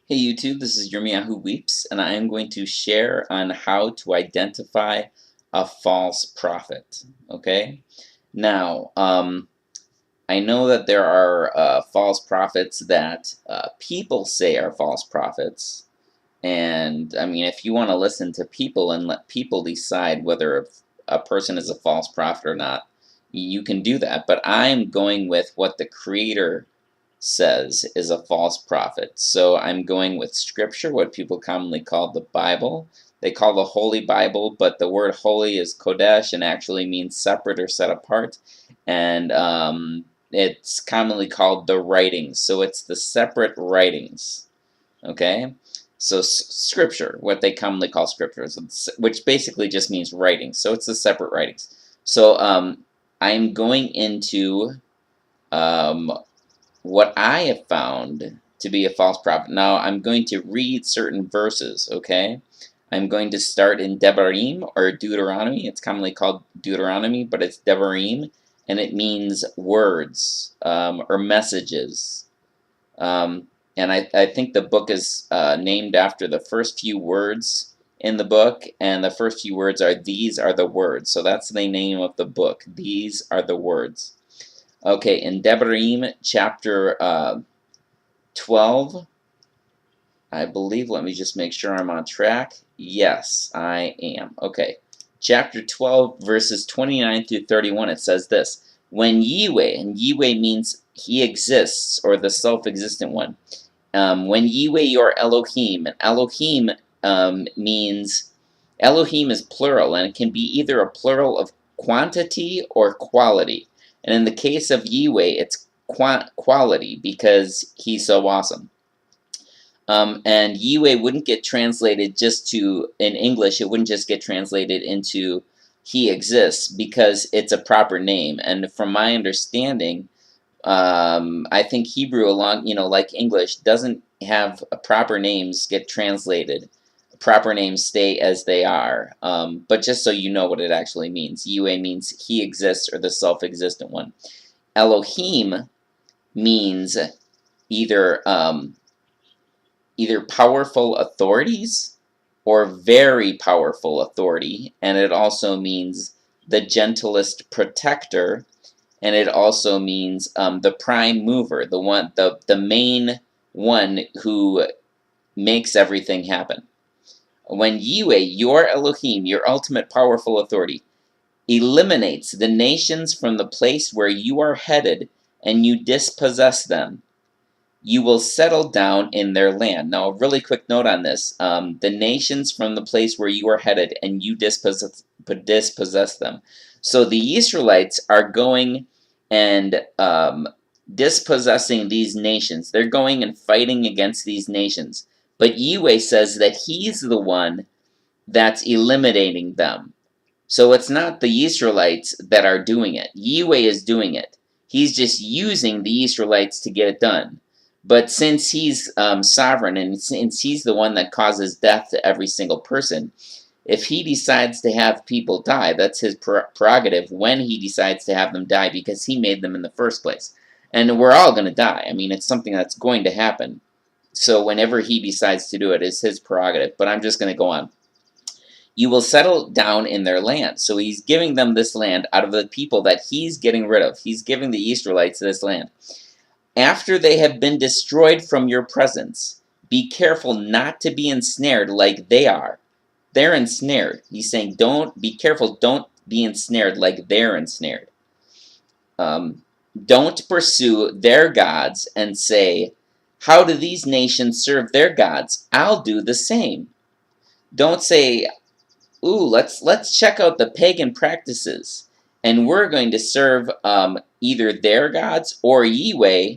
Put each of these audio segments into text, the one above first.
Hey YouTube, this is Yirmiyahu Weeps, and I am going to share on how to identify a false prophet. Okay? Now, I know that there are false prophets that people say are false prophets, and I mean, if you want to listen to people and let people decide whether a person is a false prophet or not, you can do that. But I'm going with what the Creator says is a false prophet. So I'm going with Scripture, what people commonly call the Bible. They call the Holy Bible, but the word holy is Kodesh and actually means separate or set apart. And it's commonly called the writings. So it's the separate writings. Okay? So Scripture, what they commonly call Scripture, which basically just means writings. So it's the separate writings. So I'm going into um, what I have found to be a false prophet. Now, I'm going to read certain verses, okay? I'm going to start in Devarim, or Deuteronomy. It's commonly called Deuteronomy, but it's Devarim, and it means words or messages. And I think the book is named after the first few words in the book, and the first few words are, "These are the words." So that's the name of the book. These are the words. Okay, in Devarim chapter 12, I believe, let me just make sure I'm on track. Yes, I am. Okay, chapter 12, verses 29 through 31, it says this: When Yahweh, and Yahweh means He exists, or the self-existent one. When Yahweh your Elohim, and Elohim means, Elohim is plural, and it can be either a plural of quantity or quality. And in the case of Yahweh, it's quality because He's so awesome. And Yahweh wouldn't get translated just to, in English, it wouldn't just get translated into He exists because it's a proper name. And from my understanding, I think Hebrew, like English, doesn't have proper names get translated. Proper names stay as they are. But just so you know what it actually means, Yahweh means He exists, or the self-existent one. Elohim means either either powerful authorities or very powerful authority, and it also means the gentlest protector, and it also means the prime mover, the main one who makes everything happen. When Yahweh, your Elohim, your ultimate powerful authority, eliminates the nations from the place where you are headed and you dispossess them, you will settle down in their land. Now, a really quick note on this. The nations from the place where you are headed and you dispossess them. So the Israelites are going and dispossessing these nations. They're going and fighting against these nations. But Yahweh says that He's the one that's eliminating them. So it's not the Israelites that are doing it. Yahweh is doing it. He's just using the Israelites to get it done. But since He's sovereign, and since He's the one that causes death to every single person, if He decides to have people die, that's His prerogative when He decides to have them die, because He made them in the first place. And we're all going to die. I mean, it's something that's going to happen. So whenever He decides to do it, it's His prerogative. But I'm just going to go on. You will settle down in their land. So He's giving them this land out of the people that He's getting rid of. He's giving the Israelites this land. After they have been destroyed from your presence, be careful not to be ensnared like they are. They're ensnared. He's saying, be careful, don't be ensnared like they're ensnared. Don't pursue their gods and say, how do these nations serve their gods? I'll do the same. Don't say, ooh, let's check out the pagan practices, and we're going to serve either their gods or Yahweh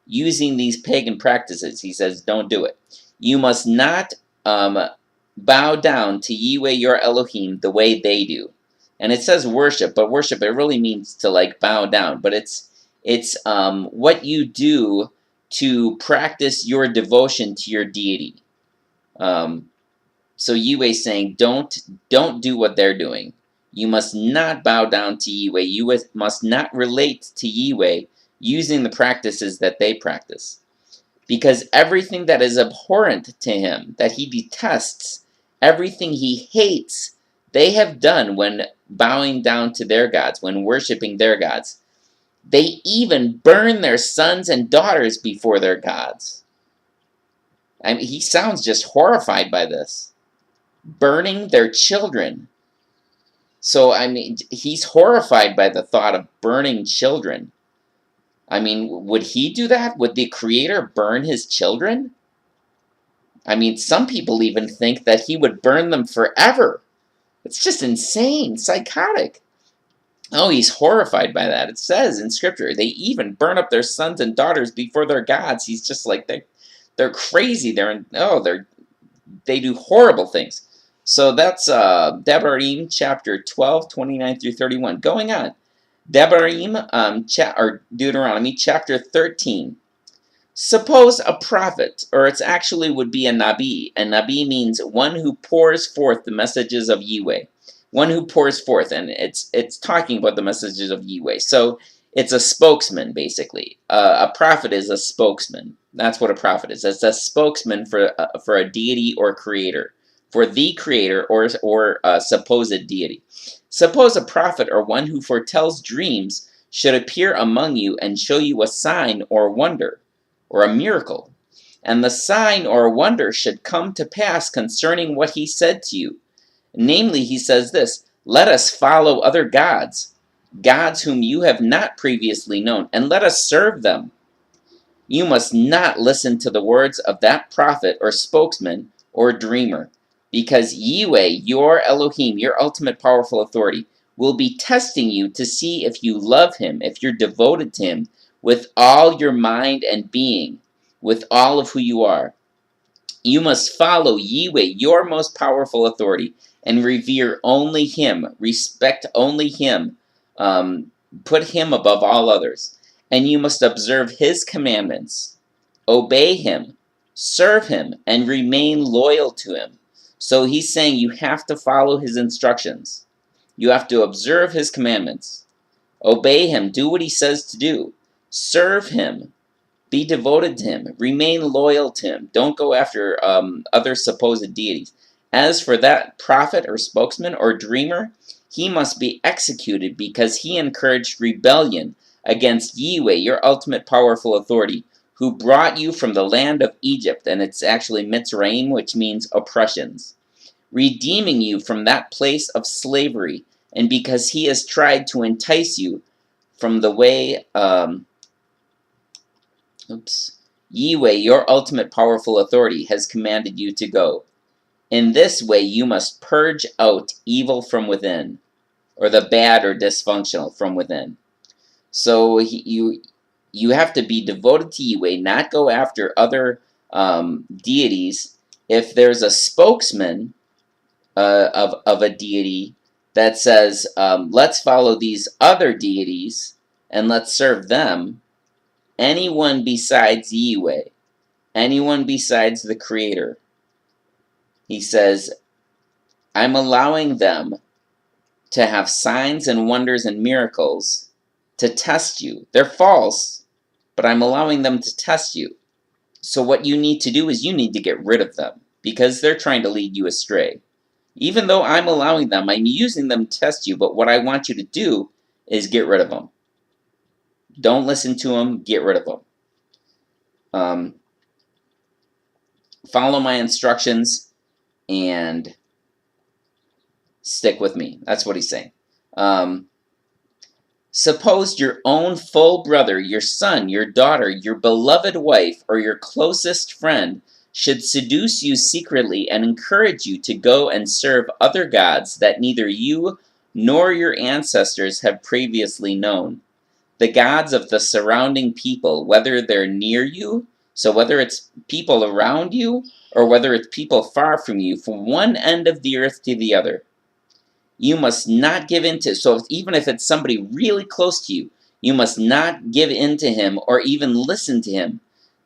using these pagan practices. He says, don't do it. You must not bow down to Yahweh your Elohim the way they do. And it says worship, but worship, it really means to like bow down. But it's what you do to practice your devotion to your deity. So Yahweh's saying, don't do what they're doing. You must not bow down to Yahweh. You must not relate to Yahweh using the practices that they practice. because everything that is abhorrent to him, that he detests, everything he hates, they have done when bowing down to their gods, when worshiping their gods. They even burn their sons and daughters before their gods. I mean, he sounds just horrified by this. Burning their children. So, I mean, he's horrified by the thought of burning children. I mean, would he do that? Would the Creator burn his children? I mean, some people even think that he would burn them forever. It's just insane, psychotic. Oh, he's horrified by that. It says in Scripture, they even burn up their sons and daughters before their gods. He's just like, they're crazy. They do horrible things. So that's Devarim chapter 12, 29 through 31. Going on. Devarim, or Deuteronomy chapter 13. Suppose a prophet, or it actually would be a nabi. A nabi means one who pours forth the messages of Yahweh. One who pours forth, and it's talking about the messages of Yahweh. So it's a spokesman, basically. A prophet is a spokesman. That's what a prophet is. It's a spokesman for a deity or creator, for the creator or a supposed deity. Suppose a prophet or one who foretells dreams should appear among you and show you a sign or wonder, or a miracle. And the sign or wonder should come to pass concerning what he said to you. Namely, he says this, let us follow other gods, gods whom you have not previously known, and let us serve them. You must not listen to the words of that prophet or spokesman or dreamer, because Yahweh, your Elohim, your ultimate powerful authority, will be testing you to see if you love him, if you're devoted to him, with all your mind and being, with all of who you are. You must follow Yahweh, your most powerful authority, and revere only him, respect only him, put him above all others. And you must observe his commandments, obey him, serve him, and remain loyal to him. So he's saying you have to follow his instructions. You have to observe his commandments, obey him, do what he says to do, serve him, be devoted to him, remain loyal to him. Don't go after other supposed deities. As for that prophet or spokesman or dreamer, he must be executed because he encouraged rebellion against Yahweh, your ultimate powerful authority, who brought you from the land of Egypt, and it's actually Mitzrayim, which means oppressions, redeeming you from that place of slavery, and because he has tried to entice you from the way, Yahweh, your ultimate powerful authority, has commanded you to go. In this way, you must purge out evil from within, or the bad or dysfunctional from within. So you have to be devoted to Yahweh, not go after other deities. If there's a spokesman of a deity that says, let's follow these other deities and let's serve them, anyone besides Yahweh, anyone besides the Creator, he says, I'm allowing them to have signs and wonders and miracles to test you. They're false, but I'm allowing them to test you. So what you need to do is you need to get rid of them, because they're trying to lead you astray. Even though I'm allowing them, I'm using them to test you, but what I want you to do is get rid of them. Don't listen to them, get rid of them. Follow my instructions and stick with me. That's what he's saying. Suppose your own full brother, your son, your daughter, your beloved wife, or your closest friend should seduce you secretly and encourage you to go and serve other gods that neither you nor your ancestors have previously known. The gods of the surrounding people, whether they're near you, so whether it's people around you, or whether it's people far from you, from one end of the earth to the other. You must not give in to, so even if it's somebody really close to you, you must not give in to him or even listen to him.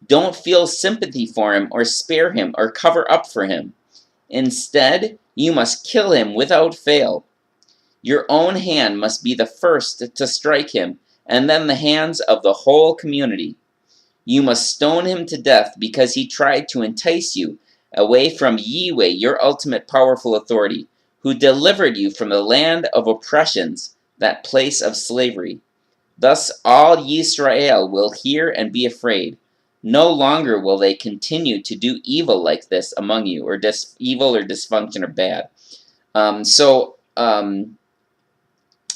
Don't feel sympathy for him or spare him or cover up for him. Instead, you must kill him without fail. Your own hand must be the first to strike him, and then the hands of the whole community. You must stone him to death because he tried to entice you away from Yahweh, your ultimate powerful authority, who delivered you from the land of oppressions, that place of slavery. Thus all Yisrael will hear and be afraid. No longer will they continue to do evil like this among you, or evil or dysfunction or bad.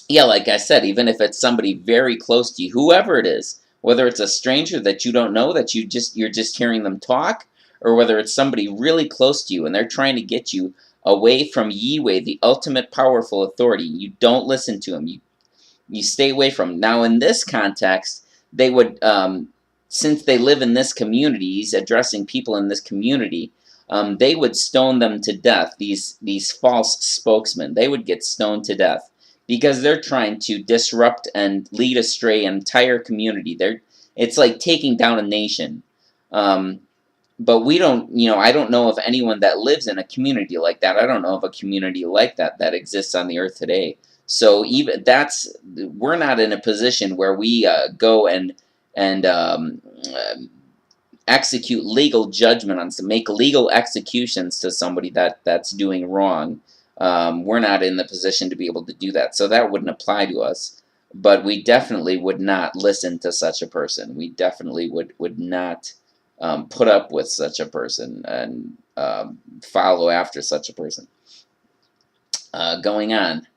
Yeah, like I said, even if it's somebody very close to you, whoever it is, whether it's a stranger that you don't know, that you're just hearing them talk, or whether it's somebody really close to you and they're trying to get you away from Yahweh, the ultimate powerful authority, you don't listen to him. You stay away from him. Now, in this context, they would, since they live in this community, he's addressing people in this community. They would stone them to death. These false spokesmen, they would get stoned to death because they're trying to disrupt and lead astray an entire community. It's like taking down a nation. But we don't, I don't know of anyone that lives in a community like that. I don't know of a community like that that exists on the earth today. So we're not in a position where we go and execute legal judgment on some, make legal executions to somebody that's doing wrong. We're not in the position to be able to do that, so that wouldn't apply to us. But we definitely would not listen to such a person. We definitely would not put up with such a person and follow after such a person. Going on.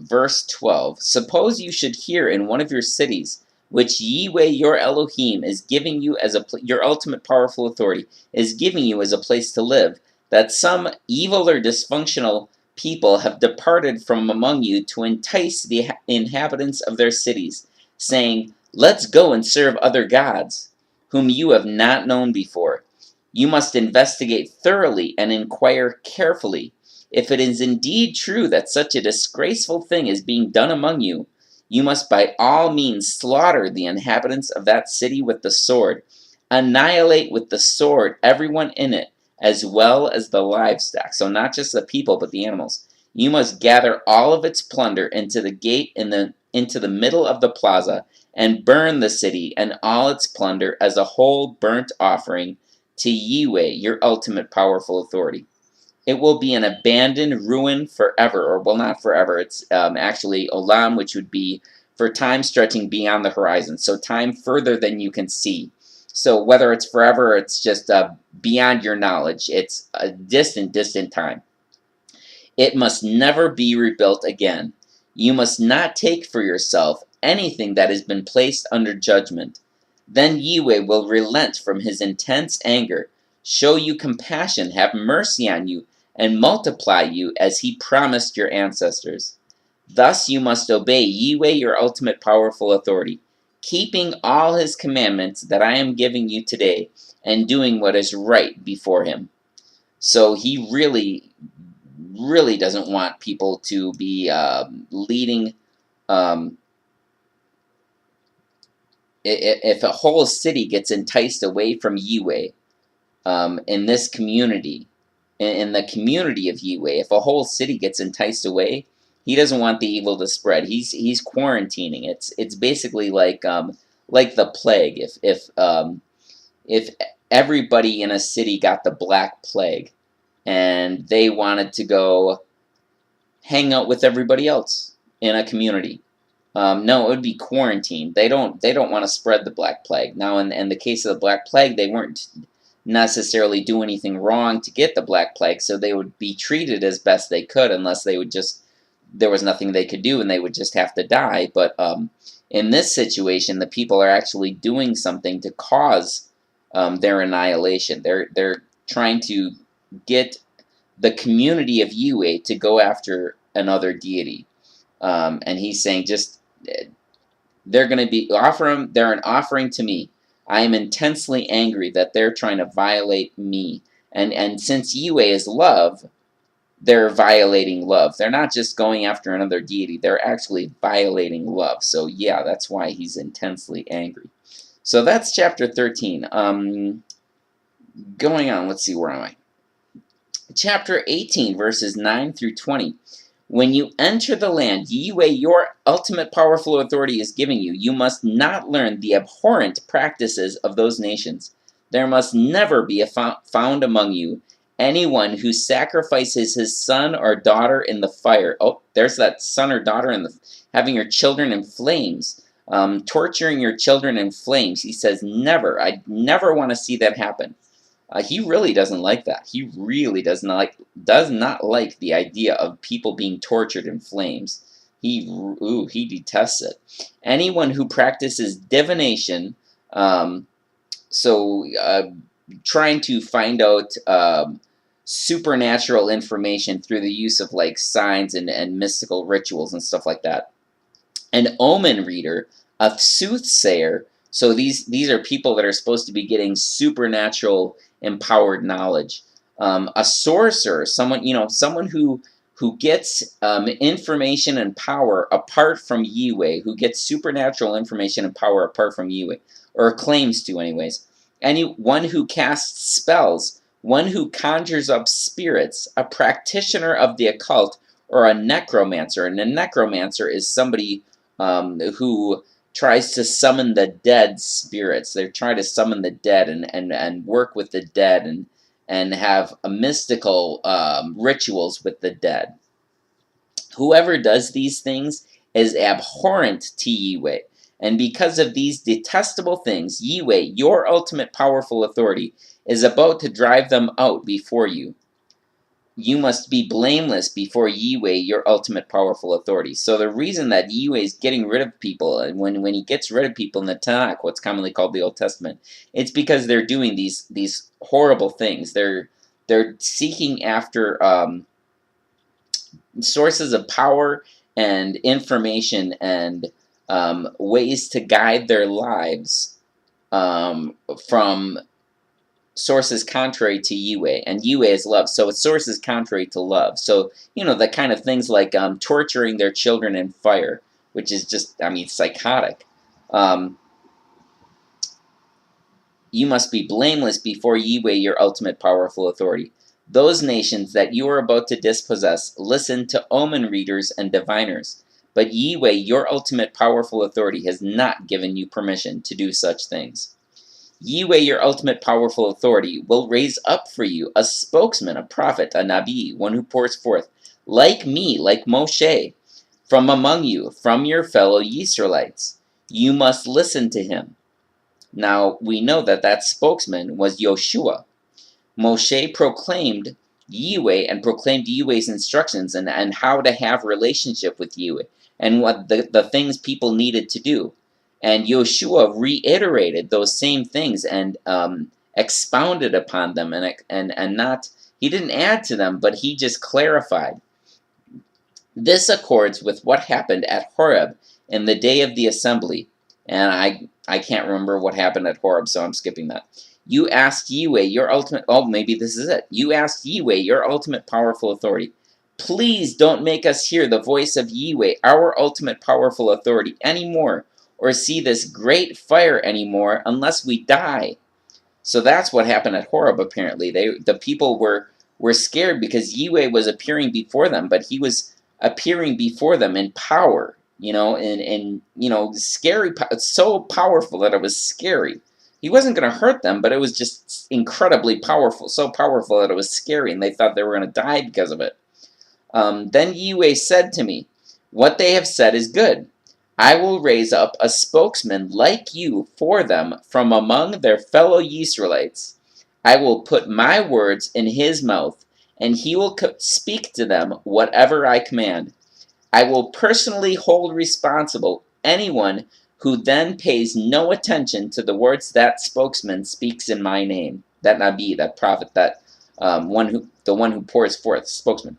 Verse 12. Suppose you should hear in one of your cities, which Yahweh your Elohim is giving you as your ultimate powerful authority is giving you as a place to live, that some evil or dysfunctional people have departed from among you to entice the inhabitants of their cities, saying, "Let's go and serve other gods, whom you have not known before." You must investigate thoroughly and inquire carefully. If it is indeed true that such a disgraceful thing is being done among you, you must by all means slaughter the inhabitants of that city with the sword. Annihilate with the sword everyone in it, as well as the livestock. So not just the people, but the animals. You must gather all of its plunder into the gate into the middle of the plaza, and burn the city and all its plunder as a whole burnt offering to Yahweh, your ultimate powerful authority. It will be an abandoned ruin forever, or well, not forever. It's actually olam, which would be for time stretching beyond the horizon, so time further than you can see. So whether it's forever or it's just beyond your knowledge, it's a distant, distant time. It must never be rebuilt again. You must not take for yourself anything that has been placed under judgment. Then Yahweh will relent from his intense anger, show you compassion, have mercy on you, and multiply you as he promised your ancestors. Thus you must obey Yahweh, your ultimate powerful authority, keeping all his commandments that I am giving you today, and doing what is right before him. So he really, really doesn't want people to be leading. If a whole city gets enticed away from Yahweh, in this community, in the community of Yahweh, if a whole city gets enticed away, he doesn't want the evil to spread. He's quarantining. It's basically like the plague. If everybody in a city got the Black Plague, and they wanted to go hang out with everybody else in a community, no, it would be quarantine. They don't want to spread the Black Plague. Now, in the case of the Black Plague, they weren't necessarily do anything wrong to get the Black Plague, so they would be treated as best they could, unless there was nothing they could do and they would just have to die. But in this situation, the people are actually doing something to cause their annihilation. They're trying to get the community of Yahweh to go after another deity, and he's saying they're going to be they're an offering to me. I am intensely angry that they're trying to violate me. And since Yahweh is love, they're violating love. They're not just going after another deity, they're actually violating love. So yeah, that's why he's intensely angry. So that's chapter 13. Going on, let's see, where am I? Chapter 18, verses 9 through 20. When you enter the land Yahweh, your ultimate powerful authority, is giving you, you must not learn the abhorrent practices of those nations. There must never be found among you anyone who sacrifices his son or daughter in the fire. Oh, there's that son or daughter in the having your children in flames, torturing your children in flames. He says, never. I never want to see that happen. He really doesn't like that. He really does not like the idea of people being tortured in flames. He detests it. Anyone who practices divination, um, so trying to find out supernatural information through the use of like signs and mystical rituals and stuff like that. An omen reader, a soothsayer. So these are people that are supposed to be getting supernatural empowered knowledge. A sorcerer, someone who gets information and power apart from Yahweh, who gets supernatural information and power apart from Yahweh, or claims to, anyways. Anyone who casts spells, one who conjures up spirits, a practitioner of the occult, or a necromancer. And a necromancer is somebody who tries to summon the dead spirits. They try to summon the dead and work with the dead and have a mystical rituals with the dead. Whoever does these things is abhorrent to Yahweh. And because of these detestable things, Yahweh, your ultimate powerful authority, is about to drive them out before you. You must be blameless before Yahweh, your ultimate powerful authority. So the reason that Yahweh is getting rid of people, and when he gets rid of people in the Tanakh, what's commonly called the Old Testament, it's because they're doing these horrible things. They're seeking after sources of power and information and ways to guide their lives from sources contrary to Yahweh, and Yahweh is love, so it's sources contrary to love. So, the kind of things like torturing their children in fire, which is just, psychotic. You must be blameless before Yahweh, your ultimate powerful authority. Those nations that you are about to dispossess listen to omen readers and diviners, but Yahweh, your ultimate powerful authority, has not given you permission to do such things. Yahweh, your ultimate powerful authority, will raise up for you a spokesman, a prophet, a nabi, one who pours forth, like me, like Moshe, from among you, from your fellow Israelites. You must listen to him. Now, we know that spokesman was Yoshua. Moshe proclaimed Yahweh and proclaimed Yahweh's instructions and how to have relationship with Yahweh and what the things people needed to do. And Yoshua reiterated those same things and expounded upon them and not, he didn't add to them, but he just clarified. This accords with what happened at Horeb in the day of the assembly. And I can't remember what happened at Horeb, so I'm skipping that. You asked Yahweh, your ultimate, maybe this is it. You asked Yahweh, your ultimate powerful authority, please don't make us hear the voice of Yahweh, our ultimate powerful authority, anymore, or see this great fire anymore unless we die. So that's what happened at Horeb, apparently. The people were scared because Yahweh was appearing before them, but he was appearing before them in power, scary, so powerful that it was scary. He wasn't going to hurt them, but it was just incredibly powerful, so powerful that it was scary, and they thought they were going to die because of it. Then Yahweh said to me, what they have said is good. I will raise up a spokesman like you for them from among their fellow Israelites. I will put my words in his mouth, and he will speak to them whatever I command. I will personally hold responsible anyone who then pays no attention to the words that spokesman speaks in my name. That nabi, that prophet, that the one who pours forth, spokesman.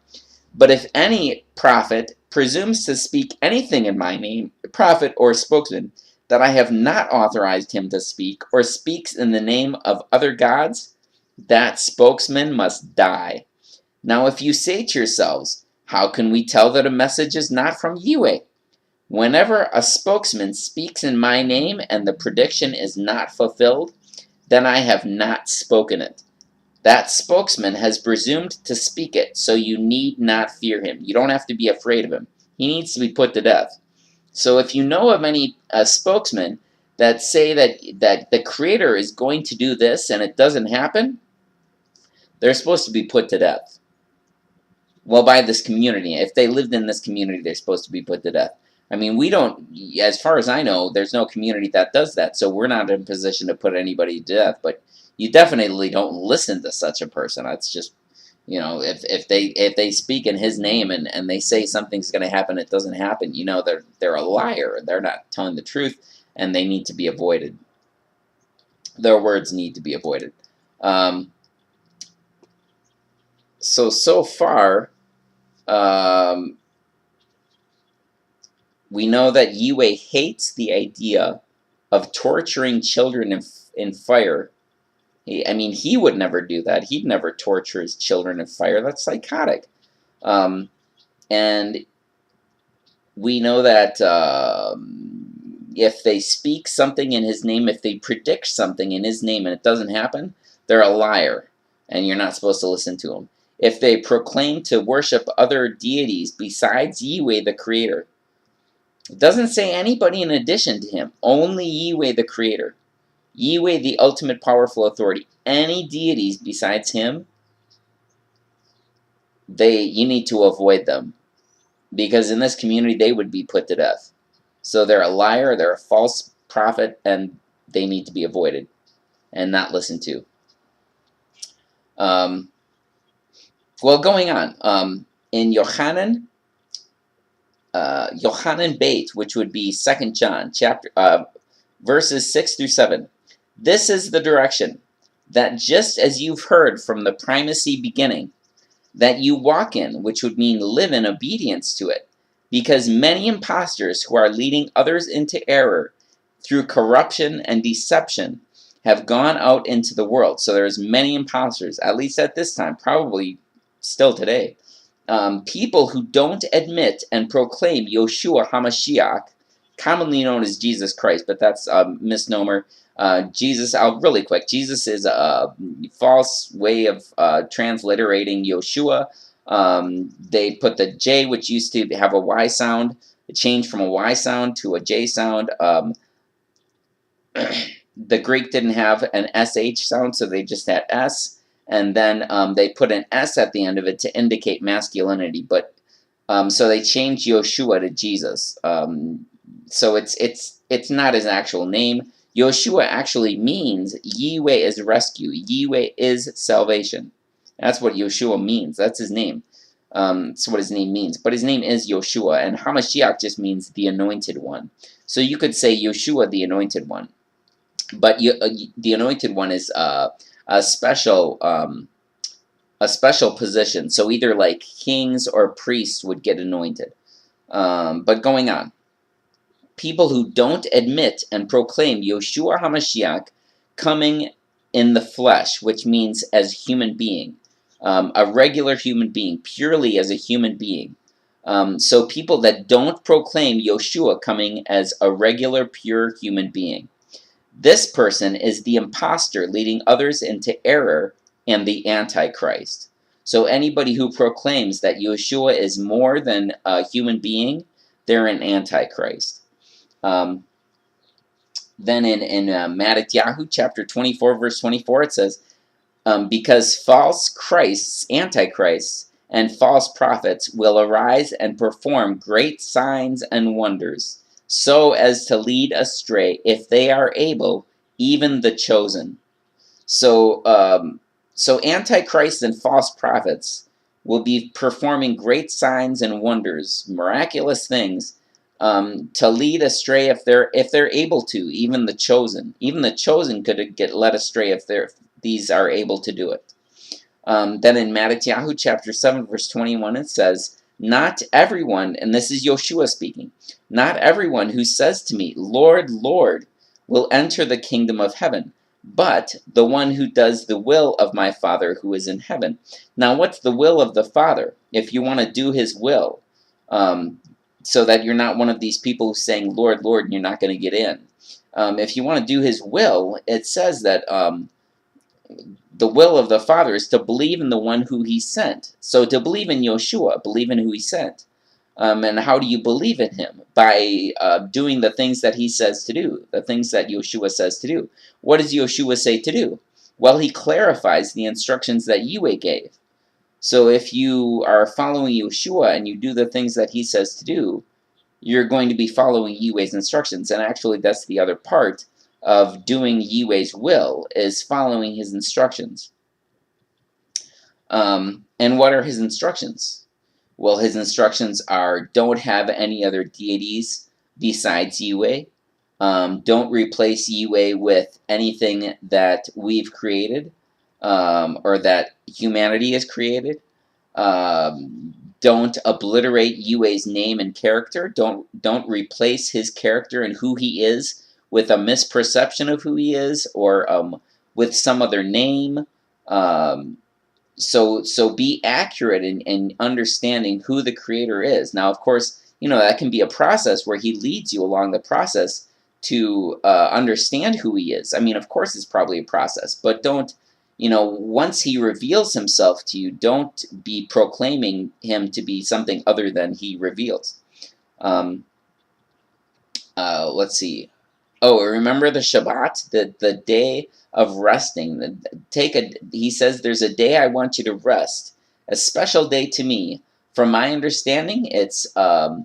But if any prophet presumes to speak anything in my name, prophet or spokesman, that I have not authorized him to speak, or speaks in the name of other gods, that spokesman must die. Now if you say to yourselves, how can we tell that a message is not from Yahweh? Whenever a spokesman speaks in my name and the prediction is not fulfilled, then I have not spoken it. That spokesman has presumed to speak it, so you need not fear him. You don't have to be afraid of him. He needs to be put to death. So if you know of any spokesmen that say that the Creator is going to do this and it doesn't happen, they're supposed to be put to death. Well, by this community. If they lived in this community, they're supposed to be put to death. I mean, we don't, as far as I know, there's no community that does that, so we're not in a position to put anybody to death, but you definitely don't listen to such a person. That's just, if they speak in his name and they say something's going to happen, it doesn't happen, they're a liar. They're not telling the truth, and they need to be avoided. Their words need to be avoided. So far, we know that Yue hates the idea of torturing children in fire. He would never do that. He'd never torture his children in fire. That's psychotic. And we know that if they speak something in his name, if they predict something in his name and it doesn't happen, they're a liar, and you're not supposed to listen to them. If they proclaim to worship other deities besides Yue, the Creator, it doesn't say anybody in addition to him, only Yue, the Creator. Yue, the ultimate powerful authority. Any deities besides him, you need to avoid them, because in this community they would be put to death. So they're a liar, they're a false prophet, and they need to be avoided and not listened to. Well, going on, in Yochanan Beit, which would be 2 John verses 6 through 7. This is the direction, that just as you've heard from the primacy beginning, that you walk in, which would mean live in obedience to it, because many impostors who are leading others into error through corruption and deception have gone out into the world. So there's many impostors, at least at this time, probably still today. People who don't admit and proclaim Yeshua HaMashiach, commonly known as Jesus Christ, but that's a misnomer. Jesus, really quick, Jesus is a false way of transliterating Yeshua. They put the J, which used to have a Y sound, it changed from a Y sound to a J sound. The Greek didn't have an SH sound, so they just had S. And then they put an S at the end of it to indicate masculinity. But so they changed Yeshua to Jesus. So it's not his actual name. Yeshua actually means Yahweh is rescue. Yahweh is salvation. That's what Yeshua means. That's his name. That's what his name means. But his name is Yeshua, and Hamashiach just means the anointed one. So you could say Yeshua, the anointed one. But the anointed one is a special position. So either like kings or priests would get anointed. But going on, people who don't admit and proclaim Yeshua HaMashiach coming in the flesh, which means as a human being, a regular human being, purely as a human being. So people that don't proclaim Yeshua coming as a regular, pure human being. This person is the impostor leading others into error and the Antichrist. So anybody who proclaims that Yeshua is more than a human being, they're an Antichrist. Then in Matthew chapter 24, verse 24, it says, because false Christs, Antichrists, and false prophets will arise and perform great signs and wonders, so as to lead astray, if they are able, even the chosen. So Antichrist and false prophets will be performing great signs and wonders, miraculous things, to lead astray if they're able to, even the chosen. Even the chosen could get led astray if these are able to do it. Then in Matthew chapter 7, verse 21, it says, not everyone, and this is Yeshua speaking, not everyone who says to me, Lord, Lord, will enter the kingdom of heaven, but the one who does the will of my Father who is in heaven. Now, what's the will of the Father? If you want to do his will, so that you're not one of these people who's saying, Lord, Lord, and you're not going to get in. If you want to do his will, it says that the will of the Father is to believe in the one who He sent. So to believe in Yeshua, believe in who He sent. And how do you believe in Him? By doing the things that He says to do, the things that Yeshua says to do. What does Yeshua say to do? Well, He clarifies the instructions that Yahweh gave. So if you are following Yeshua and you do the things that He says to do, you're going to be following Yahweh's instructions. And actually, that's the other part of doing Yahweh's will, is following His instructions. And what are His instructions? Well, His instructions are, don't have any other deities besides Yahweh. Don't replace Yahweh with anything that we've created, or that humanity has created. Don't obliterate Yahweh's name and character. Don't replace His character and who He is with a misperception of who He is, or with some other name. So be accurate in understanding who the Creator is. Now, of course, that can be a process where He leads you along the process to understand who He is. I mean, of course, it's probably a process, but don't, once He reveals Himself to you, don't be proclaiming Him to be something other than He reveals. Let's see. Oh, remember the Shabbat, the day of resting. He says, there's a day I want you to rest, a special day to me. From my understanding, it's a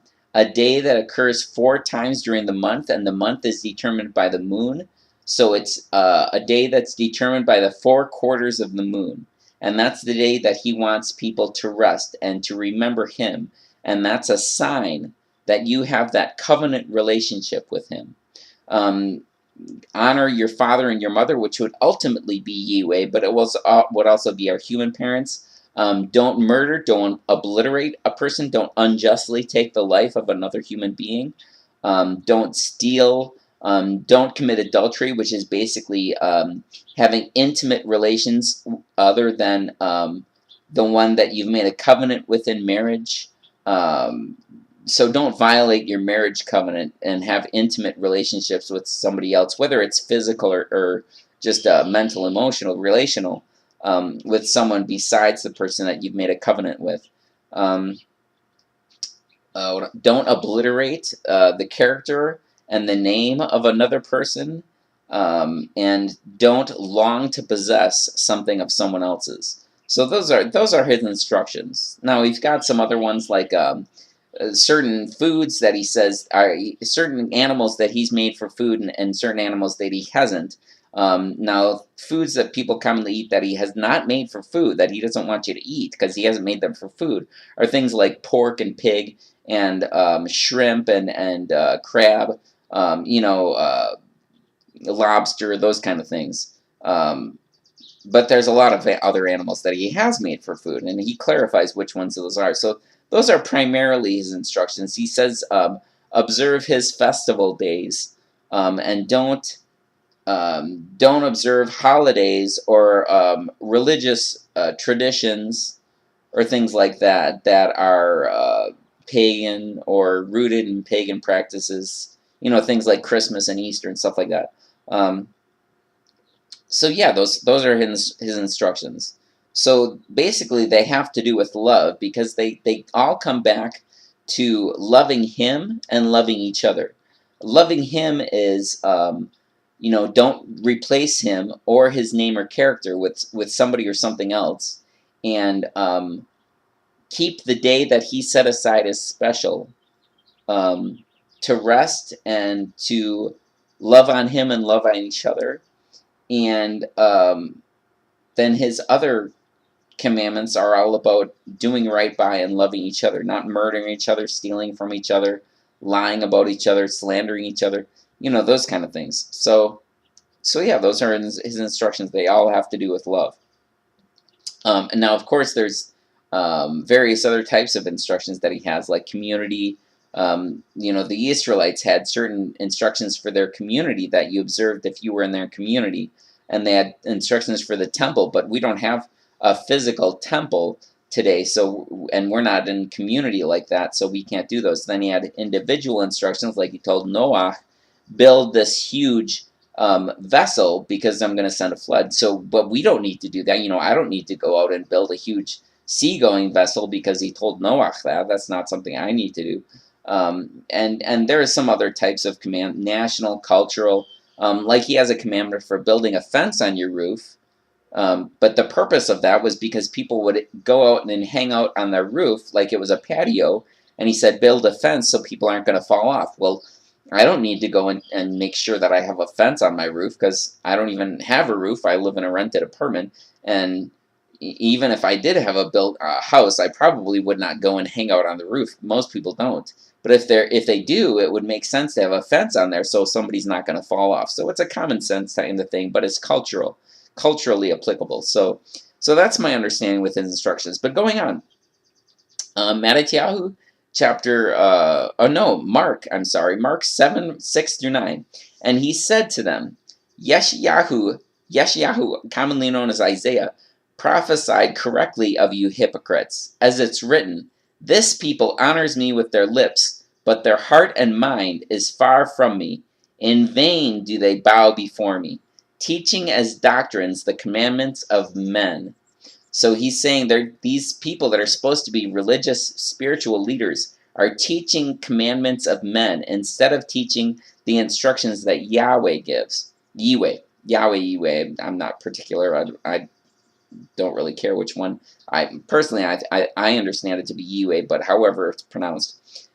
day that occurs 4 times during the month, and the month is determined by the moon. So it's a day that's determined by the 4 quarters of the moon. And that's the day that He wants people to rest and to remember Him. And that's a sign that you have that covenant relationship with Him. Honor your father and your mother, which would ultimately be Yahweh, but it would also be our human parents. Don't murder, don't obliterate a person, don't unjustly take the life of another human being. Don't steal, don't commit adultery, which is basically having intimate relations other than the one that you've made a covenant with in marriage. So don't violate your marriage covenant and have intimate relationships with somebody else, whether it's physical or just mental, emotional, relational, with someone besides the person that you've made a covenant with. Don't obliterate the character and the name of another person, and don't long to possess something of someone else's. So those are His instructions. Now we've got some other ones like certain foods that He says are certain animals that He's made for food, and certain animals that He hasn't. Now, foods that people commonly eat that He has not made for food, that He doesn't want you to eat because He hasn't made them for food, are things like pork and pig and shrimp and crab, lobster, those kind of things. But there's a lot of other animals that He has made for food, and He clarifies which ones those are. So those are primarily His instructions. He says, observe His festival days, and don't observe holidays or religious traditions or things like that are pagan or rooted in pagan practices. Things like Christmas and Easter and stuff like that. So yeah, those are His instructions. So basically, they have to do with love, because they all come back to loving Him and loving each other. Loving Him is, don't replace Him or His name or character with somebody or something else, and keep the day that He set aside as special, to rest and to love on Him and love on each other. And then His other commandments are all about doing right by and loving each other, not murdering each other, stealing from each other, lying about each other, slandering each other, those kind of things. So yeah, those are His instructions. They all have to do with love. And now, of course, there's various other types of instructions that He has, like community. The Israelites had certain instructions for their community that you observed if you were in their community, and they had instructions for the temple, but we don't have a physical temple today, and we're not in community like that, so we can't do those. Then He had individual instructions, like He told Noah, build this huge vessel because I'm going to send a flood. So, but we don't need to do that. I don't need to go out and build a huge seagoing vessel because he told Noah that. That's not something I need to do. And there are some other types of command, national, cultural. Like he has a commandment for building a fence on your roof. But the purpose of that was because people would go out and hang out on their roof like it was a patio. And he said, build a fence so people aren't going to fall off. Well, I don't need to go and make sure that I have a fence on my roof because I don't even have a roof. I live in a rented apartment. And even if I did have a built house, I probably would not go and hang out on the roof. Most people don't. But if they do, it would make sense to have a fence on there so somebody's not going to fall off. So it's a common sense kind of thing, but it's culturally applicable. So that's my understanding with his instructions. But going on, Mattatyahu chapter, Mark 7, 6 through 9. And he said to them, Yeshayahu, commonly known as Isaiah, prophesied correctly of you hypocrites, as it's written, this people honors me with their lips, but their heart and mind is far from me. In vain do they bow before me, teaching as doctrines the commandments of men. So he's saying these people that are supposed to be religious, spiritual leaders are teaching commandments of men instead of teaching the instructions that Yahweh gives. Yahweh. I'm not particular. I don't really care which one. I understand it to be Yahweh, but however it's pronounced.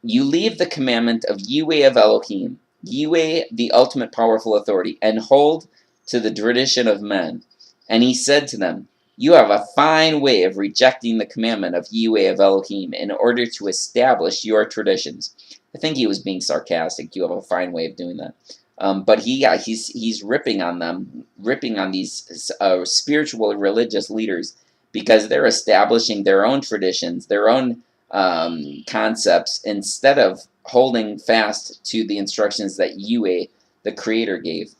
You leave the commandment of Yahweh of Elohim, Yahweh the ultimate powerful authority, and hold to the tradition of men. And he said to them, you have a fine way of rejecting the commandment of Yahweh of Elohim in order to establish your traditions. I think he was being sarcastic. You have a fine way of doing that. But he's ripping on them, ripping on these spiritual religious leaders because they're establishing their own traditions, their own concepts, instead of holding fast to the instructions that Yahweh, the Creator, gave.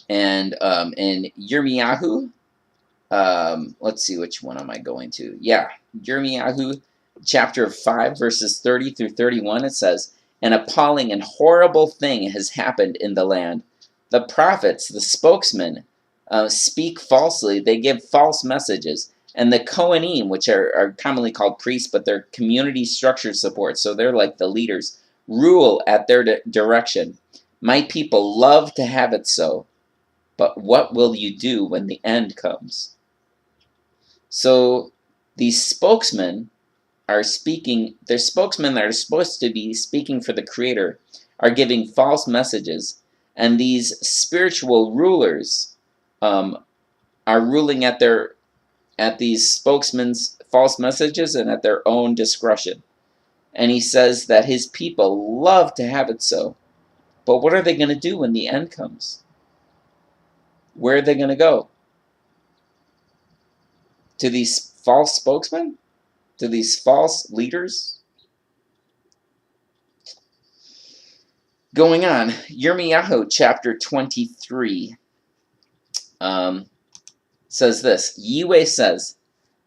And in Yirmiyahu, let's see, which one am I going to? Yeah, Yirmiyahu chapter 5, verses 30 through 31, it says, an appalling and horrible thing has happened in the land. The prophets, the spokesmen, speak falsely. They give false messages. And the Kohanim, which are commonly called priests, but they're community structure support, so they're like the leaders, rule at their direction. My people love to have it so. But what will you do when the end comes? So these spokesmen are speaking, they're spokesmen that are supposed to be speaking for the Creator, are giving false messages, and these spiritual rulers are ruling at these spokesmen's false messages and at their own discretion. And he says that his people love to have it so. But what are they going to do when the end comes? Where are they going to go? To these false spokesmen? To these false leaders? Going on, Yirmiyahu chapter 23 says this. Yahweh says,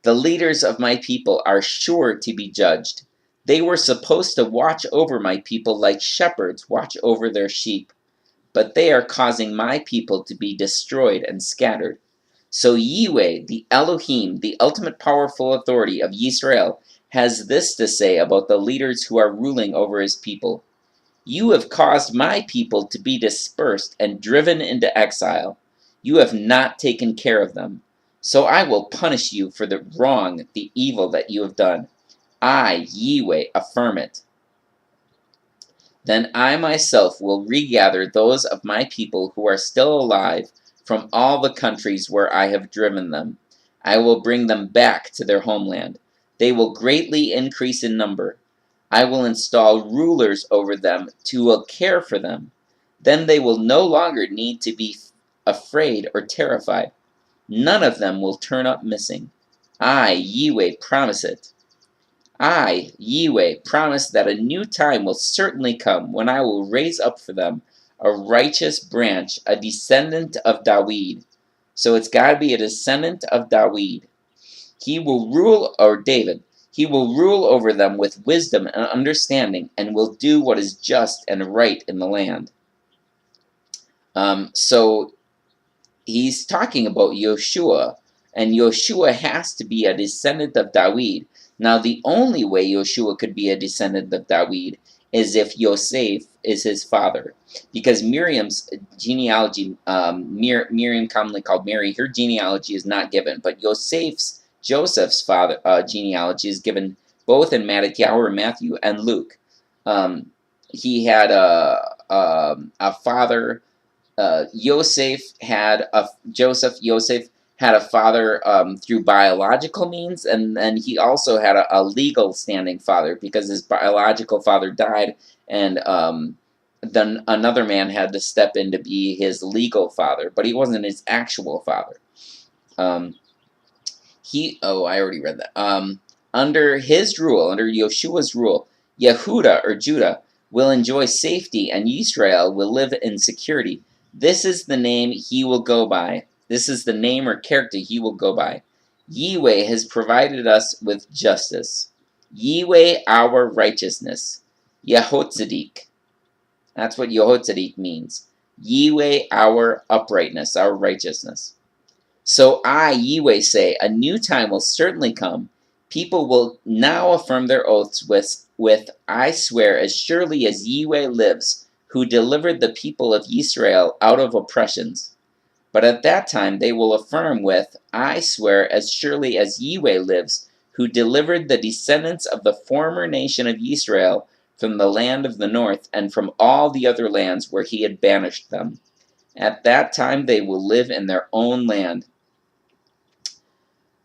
the leaders of my people are sure to be judged. They were supposed to watch over my people like shepherds watch over their sheep. But they are causing my people to be destroyed and scattered. So Yahweh, the Elohim, the ultimate powerful authority of Yisrael, has this to say about the leaders who are ruling over his people. You have caused my people to be dispersed and driven into exile. You have not taken care of them. So I will punish you for the wrong, the evil that you have done. I, Yahweh, affirm it. Then I myself will regather those of my people who are still alive from all the countries where I have driven them. I will bring them back to their homeland. They will greatly increase in number. I will install rulers over them who will care for them. Then they will no longer need to be afraid or terrified. None of them will turn up missing. I, Yahweh, promise it. I, Yahweh, promise that a new time will certainly come when I will raise up for them a righteous branch, a descendant of David. So it's got to be a descendant of David. He will rule, or David, he will rule over them with wisdom and understanding and will do what is just and right in the land. So he's talking about Yoshua, and Yoshua has to be a descendant of David. Now, the only way Yoshua could be a descendant of David is if Yosef is his father, because Miriam's genealogy, Miriam, commonly called Mary, her genealogy is not given, but Joseph's father genealogy is given both in Matthew, and Luke. He had a father. Joseph had a father through biological means, and then he also had a legal standing father because his biological father died, and then another man had to step in to be his legal father, but he wasn't his actual father. I already read that. Under his rule, under Yeshua's rule, Yehuda or Judah will enjoy safety, and Israel will live in security. This is the name he will go by. This is the name or character he will go by. Yahweh has provided us with justice. Yahweh our righteousness. Yehotzadik. That's what Yehotzadik means. Yahweh our uprightness, our righteousness. So I, Yahweh, say, a new time will certainly come. People will now affirm their oaths with I swear, as surely as Yahweh lives, who delivered the people of Israel out of oppressions. But at that time they will affirm with I swear, as surely as Yahweh lives, who delivered the descendants of the former nation of Israel from the land of the north and from all the other lands where he had banished them. At that time they will live in their own land.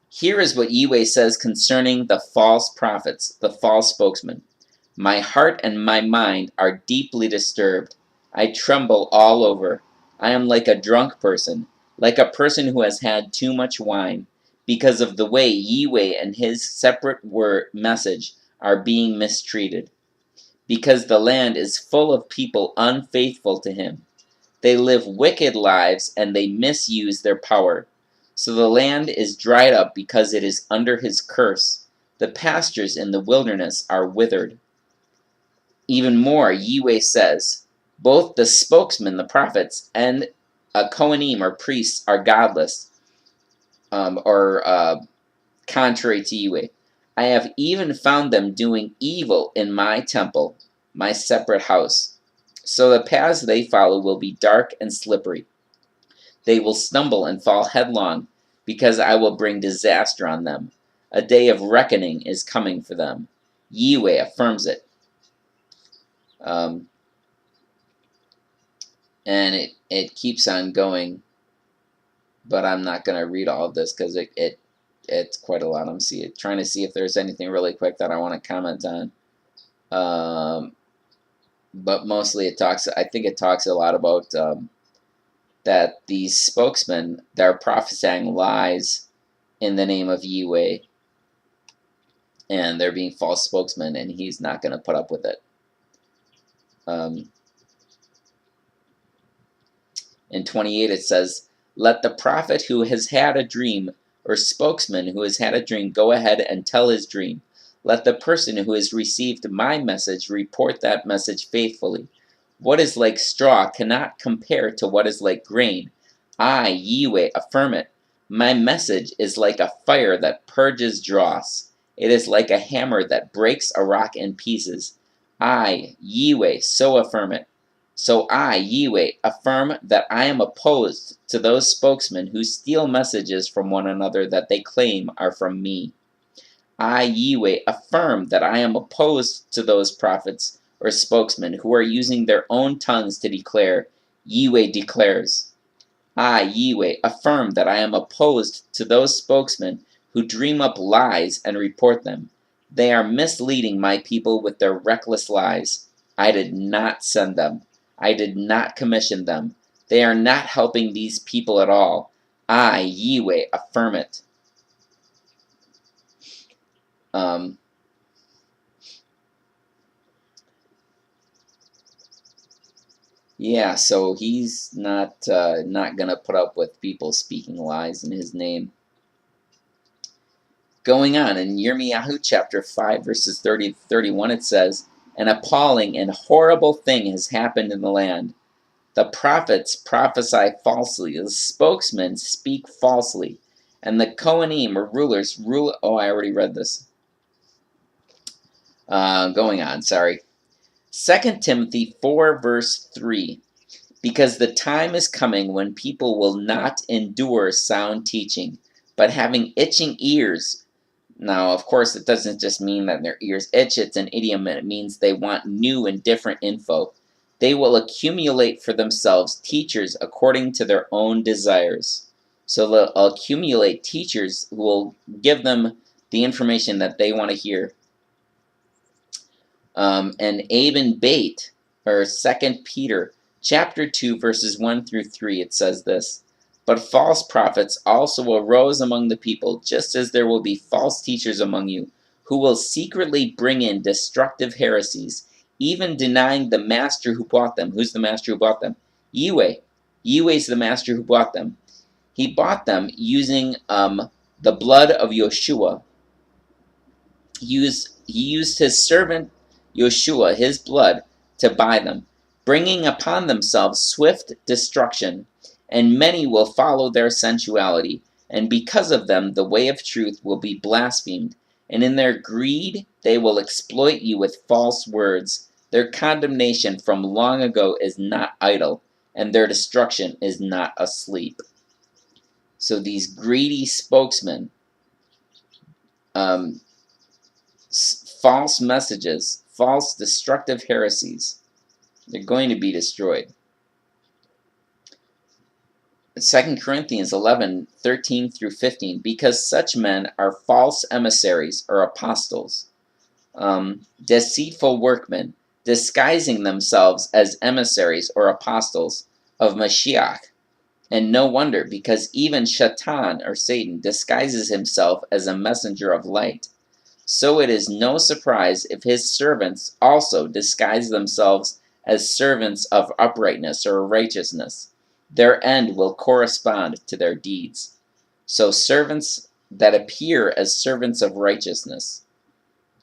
Here is what Yahweh says concerning the false prophets, the false spokesmen. My heart and my mind are deeply disturbed. I tremble all over. I am like a drunk person, like a person who has had too much wine, because of the way Yahweh and his separate message are being mistreated. Because the land is full of people unfaithful to him. They live wicked lives and they misuse their power. So the land is dried up because it is under his curse. The pastures in the wilderness are withered. Even more, Yahweh says, both the spokesmen, the prophets, and Kohanim, or priests, are godless, or contrary to Yahweh. I have even found them doing evil in my temple, my separate house. So the paths they follow will be dark and slippery. They will stumble and fall headlong, because I will bring disaster on them. A day of reckoning is coming for them. Yahweh affirms it. And it keeps on going, but I'm not going to read all of this because it's quite a lot. I'm trying to see if there's anything really quick that I want to comment on. But mostly I think it talks a lot about that these spokesmen, they're prophesying lies in the name of Yahweh, and they're being false spokesmen, and he's not going to put up with it. In 28 it says, let the prophet who has had a dream, or spokesman who has had a dream, go ahead and tell his dream. Let the person who has received my message report that message faithfully. What is like straw cannot compare to what is like grain. I, Yahweh, affirm it. My message is like a fire that purges dross. It is like a hammer that breaks a rock in pieces. I, Yahweh, so affirm it. So I, Yahweh, affirm that I am opposed to those spokesmen who steal messages from one another that they claim are from me. I, Yahweh, affirm that I am opposed to those prophets or spokesmen who are using their own tongues to declare, Yahweh declares. I, Yahweh, affirm that I am opposed to those spokesmen who dream up lies and report them. They are misleading my people with their reckless lies. I did not send them. I did not commission them. They are not helping these people at all. I, Yahweh, affirm it. Yeah, so he's not gonna put up with people speaking lies in his name. Going on, in Yirmiyahu chapter 5, verses 30 to 31, it says, an appalling and horrible thing has happened in the land. The prophets prophesy falsely. The spokesmen speak falsely. And the Kohanim, or rulers, rule. Oh, I already read this. Going on, sorry. 2 Timothy 4, verse 3. Because the time is coming when people will not endure sound teaching, but having itching ears. Now, of course, it doesn't just mean that their ears itch. It's an idiom, and it means they want new and different info. They will accumulate for themselves teachers according to their own desires. So they'll accumulate teachers who will give them the information that they want to hear. And Aben Bait, or 2 Peter, chapter 2, verses 1 through 3, it says this. But false prophets also arose among the people, just as there will be false teachers among you, who will secretly bring in destructive heresies, even denying the master who bought them. Who's the master who bought them? Yahweh. Yahweh's the master who bought them. He bought them using the blood of Yeshua. He used his servant Yeshua, his blood, to buy them, bringing upon themselves swift destruction. And many will follow their sensuality, and because of them the way of truth will be blasphemed. And in their greed they will exploit you with false words. Their condemnation from long ago is not idle, and their destruction is not asleep. So these greedy spokesmen, false messages, false destructive heresies, they're going to be destroyed. 2 Corinthians 11, 13 through 15, because such men are false emissaries or apostles, deceitful workmen, disguising themselves as emissaries or apostles of Mashiach. And no wonder, because even Shaitan, or Satan, disguises himself as a messenger of light. So it is no surprise if his servants also disguise themselves as servants of uprightness or righteousness. Their end will correspond to their deeds. So servants that appear as servants of righteousness,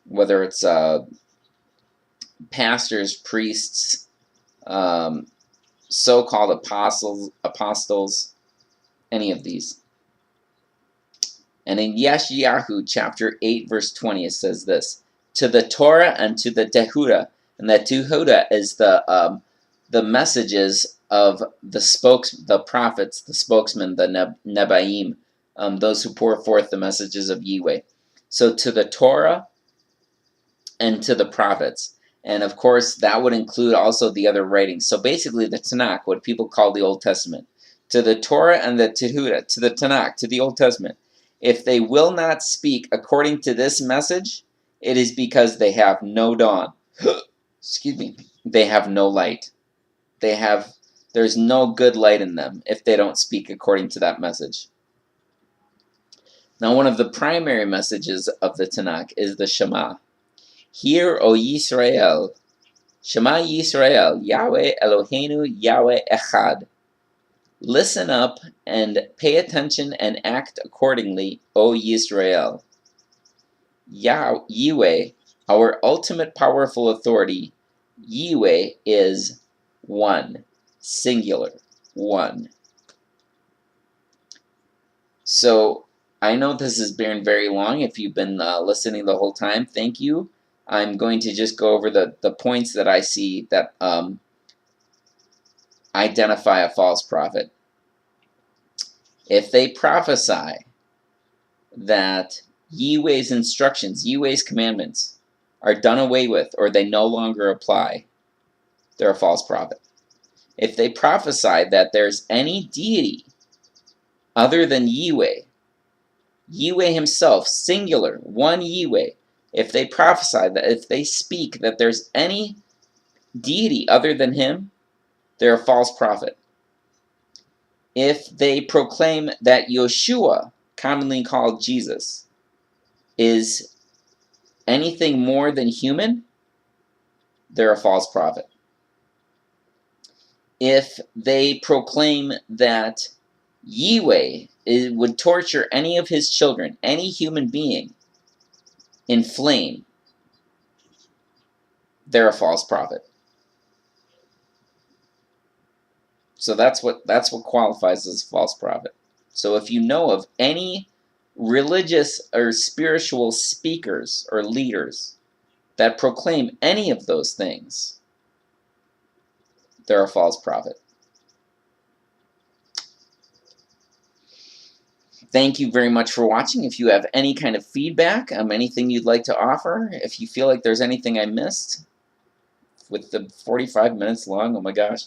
whether it's pastors, priests, so-called apostles, any of these. And in Yeshayahu chapter 8, verse 20, it says this, to the Torah and to the Tehudah. And the Tehudah is the messages of the prophets, the spokesmen, the Nebaim, those who pour forth the messages of Yahweh. So to the Torah and to the prophets. And of course, that would include also the other writings. So basically the Tanakh, what people call the Old Testament. To the Torah and the Tehudah, to the Tanakh, to the Old Testament. If they will not speak according to this message, it is because they have no dawn. Excuse me. They have no light. There's no good light in them if they don't speak according to that message. Now, one of the primary messages of the Tanakh is the Shema. Hear, O Yisrael, Shema Yisrael, Yahweh Eloheinu, Yahweh Echad. Listen up and pay attention and act accordingly, O Yisrael. Yahweh, our ultimate powerful authority, Yahweh is one, singular, one. So I know this has been very long. If you've been listening the whole time, thank you. I'm going to just go over the points that I see that identify a false prophet. If they prophesy that Yahweh's instructions, Yahweh's commandments, are done away with or they no longer apply, they're a false prophet. If they prophesy that there's any deity other than Yahweh, Yahweh himself, singular, one Yahweh, if they prophesy that, if they speak that there's any deity other than him, they're a false prophet. If they proclaim that Yeshua, commonly called Jesus, is anything more than human, they're a false prophet. If they proclaim that Yahweh would torture any of his children, any human being, in flame, they're a false prophet. So that's what qualifies as a false prophet. So if you know of any religious or spiritual speakers or leaders that proclaim any of those things, they're a false prophet. Thank you very much for watching. If you have any kind of feedback, anything you'd like to offer, if you feel like there's anything I missed, with the 45 minutes long, oh my gosh,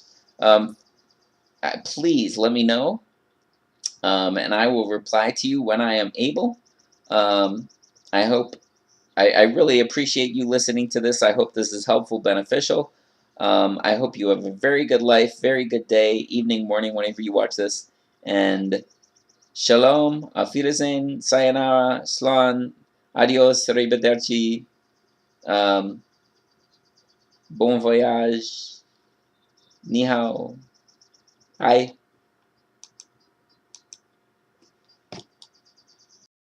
please let me know, and I will reply to you when I am able. I hope, I really appreciate you listening to this. I hope this is helpful, beneficial. I hope you have a very good life, very good day, evening, morning, whenever you watch this. And shalom, auf Wiedersehen, sayonara, slan, adios, arrivederci, bon voyage, ni hao, hi.